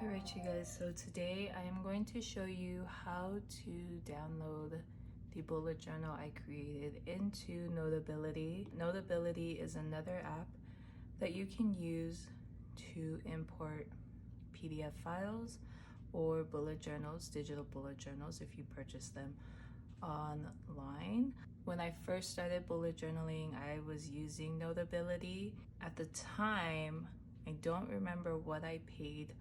Alright you guys, so today I am going to show you how to download the bullet journal I created into Notability. Notability is another app that you can use to import PDF files or bullet journals, digital bullet journals if you purchase them online. When I first started bullet journaling, I was using Notability. At the time, I don't remember what I paid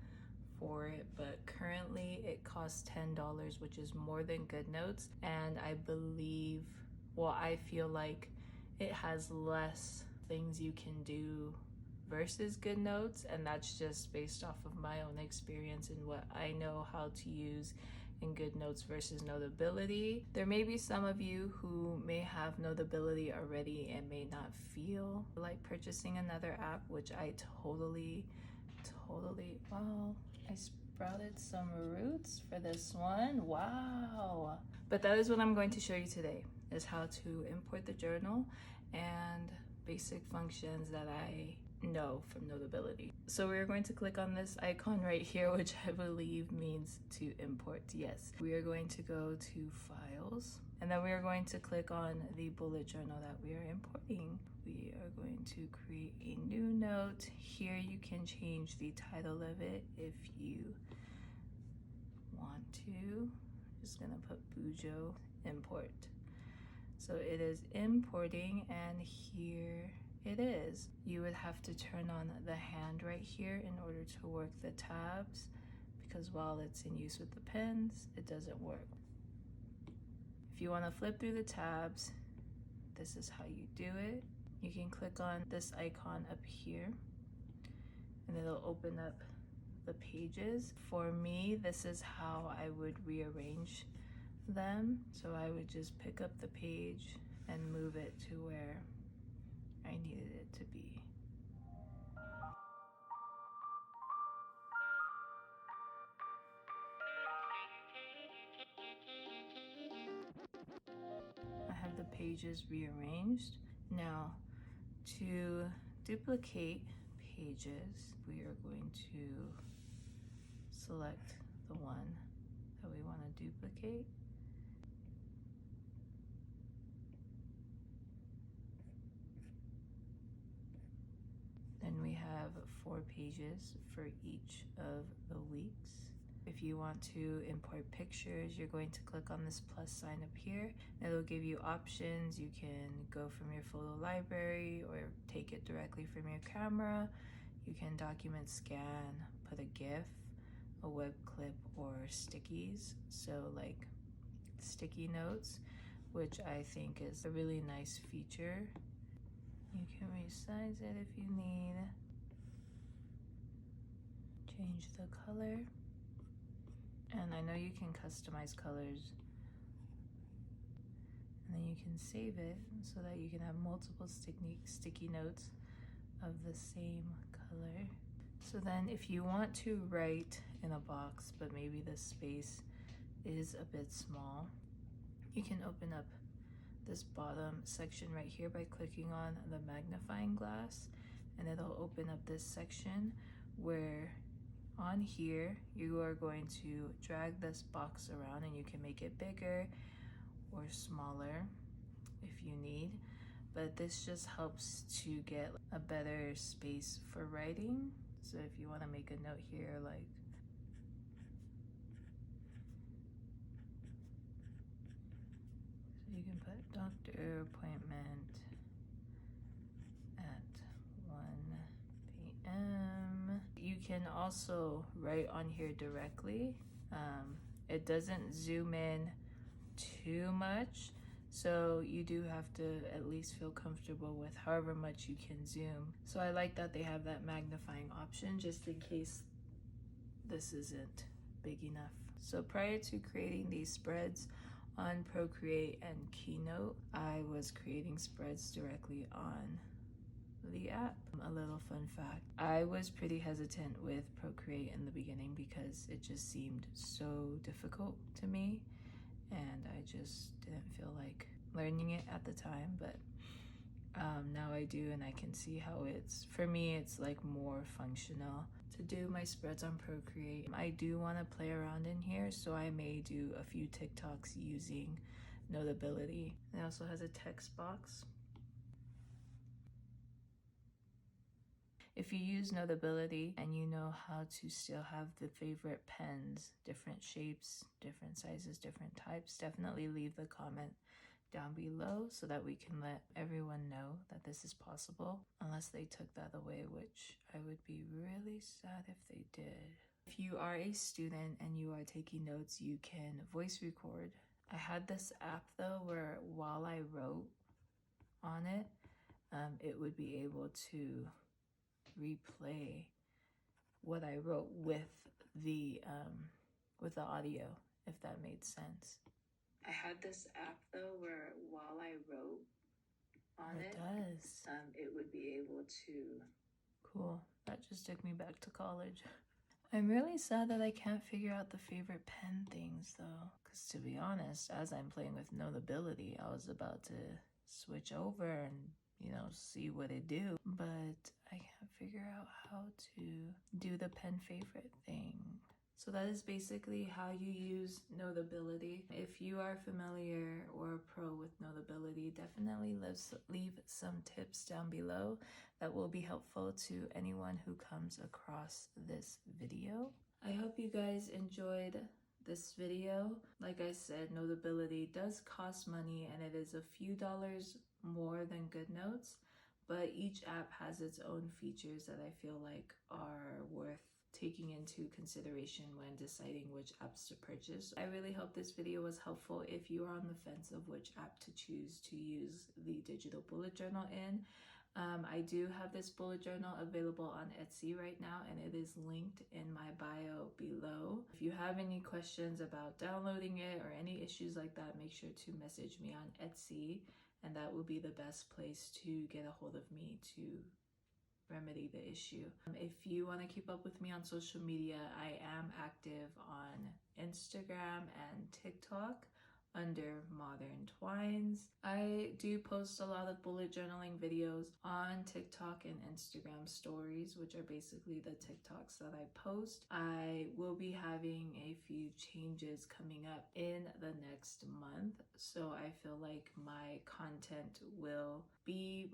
for it, but currently it costs $10, which is more than GoodNotes, and I believe, well, I feel like it has less things you can do versus GoodNotes, and that's just based off of my own experience and what I know how to use in GoodNotes versus Notability. There may be some of you who may have Notability already and may not feel like purchasing another app, which I totally, wow, I sprouted some roots for this one, wow. But that is what I'm going to show you today, is how to import the journal and basic functions that I know from Notability. So we're going to click on this icon right here, which I believe means to import. Yes, we are going to go to files, and then we are going to click on the bullet journal that we are importing. We are going to create a new note. Here you can change the title of it if you want to. I'm just gonna put Bujo import. So it is importing, and here it is. You would have to turn on the hand right here in order to work the tabs, because while it's in use with the pens, it doesn't work. If you want to flip through the tabs, this is how you do it. You can click on this icon up here and it'll open up the pages. For me, this is how I would rearrange them. So I would just pick up the page and move it to where I needed it to be. I have the pages rearranged. Now, to duplicate pages, we are going to select the one that we want to duplicate. Then we have 4 pages for each of the weeks. If you want to import pictures, you're going to click on this plus sign up here. It'll give you options. You can go from your photo library or take it directly from your camera. You can document scan, put a GIF, a web clip, or stickies. So like sticky notes, which I think is a really nice feature. You can resize it if you need. Change the color. And I know you can customize colors. And then you can save it so that you can have multiple sticky notes of the same color. So then if you want to write in a box, but maybe the space is a bit small, you can open up this bottom section right here by clicking on the magnifying glass, and it'll open up this section where on here you are going to drag this box around, and you can make it bigger or smaller if you need, but this just helps to get a better space for writing. So if you want to make a note here, like you can put doctor appointment at 1 p.m. You can also write on here directly. It doesn't zoom in too much, so you do have to at least feel comfortable with however much you can zoom. So I like that they have that magnifying option just in case this isn't big enough. So prior to creating these spreads on Procreate and Keynote, I was creating spreads directly on the app. A little fun fact, I was pretty hesitant with Procreate in the beginning because it just seemed so difficult to me, and I just didn't feel like learning it at the time, but now I do, and I can see how it's, for me, it's like more functional to do my spreads on Procreate. I do want to play around in here, so I may do a few TikToks using Notability. It also has a text box. If you use Notability and you know how to still have the favorite pens, different shapes, different sizes, different types, definitely leave the comment down below so that we can let everyone know that this is possible, unless they took that away, which I would be really sad if they did. If you are a student and you are taking notes, you can voice record. I had this app though where while I wrote on it, it would be able to replay what I wrote with the audio, if that made sense. I had this app though where while I wrote on it would be able to. Cool. That just took me back to college. I'm really sad that I can't figure out the favorite pen things though, because to be honest, as I'm playing with Notability, I was about to switch over and see what it do, but I can't figure out how to do the pen favorite thing. So that is basically how you use Notability. If you are familiar or a pro with Notability, definitely leave some tips down below that will be helpful to anyone who comes across this video. I hope you guys enjoyed this video. Like I said, Notability does cost money and it is a few dollars more than GoodNotes, but each app has its own features that I feel like are worth taking into consideration when deciding which apps to purchase. I really hope this video was helpful if you are on the fence of which app to choose to use the digital bullet journal in. I do have this bullet journal available on Etsy right now, and it is linked in my bio below. If you have any questions about downloading it or any issues like that, make sure to message me on Etsy, and that will be the best place to get a hold of me to remedy the issue. If you want to keep up with me on social media, I am active on Instagram and TikTok under Modern Twines. I do post a lot of bullet journaling videos on TikTok and Instagram stories, which are basically the TikToks that I post. I will be having a few changes coming up in the next month, so I feel like my content will be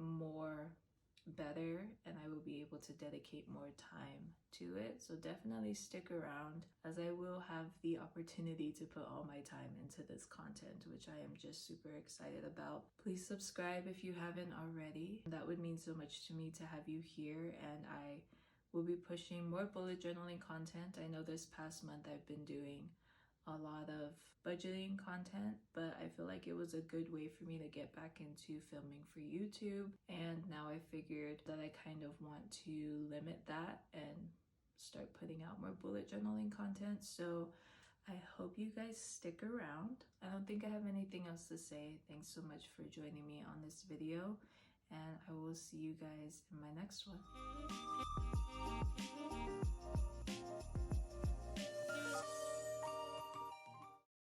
better and I will be able to dedicate more time to it. So definitely stick around, as I will have the opportunity to put all my time into this content, which I am just super excited about. Please subscribe if you haven't already. That would mean so much to me to have you here, and I will be pushing more bullet journaling content. I know this past month I've been doing a lot of budgeting content, but I feel like it was a good way for me to get back into filming for YouTube, and now I figured that I kind of want to limit that and start putting out more bullet journaling content. So I hope you guys stick around. I don't think I have anything else to say. Thanks so much for joining me on this video, and I will see you guys in my next one.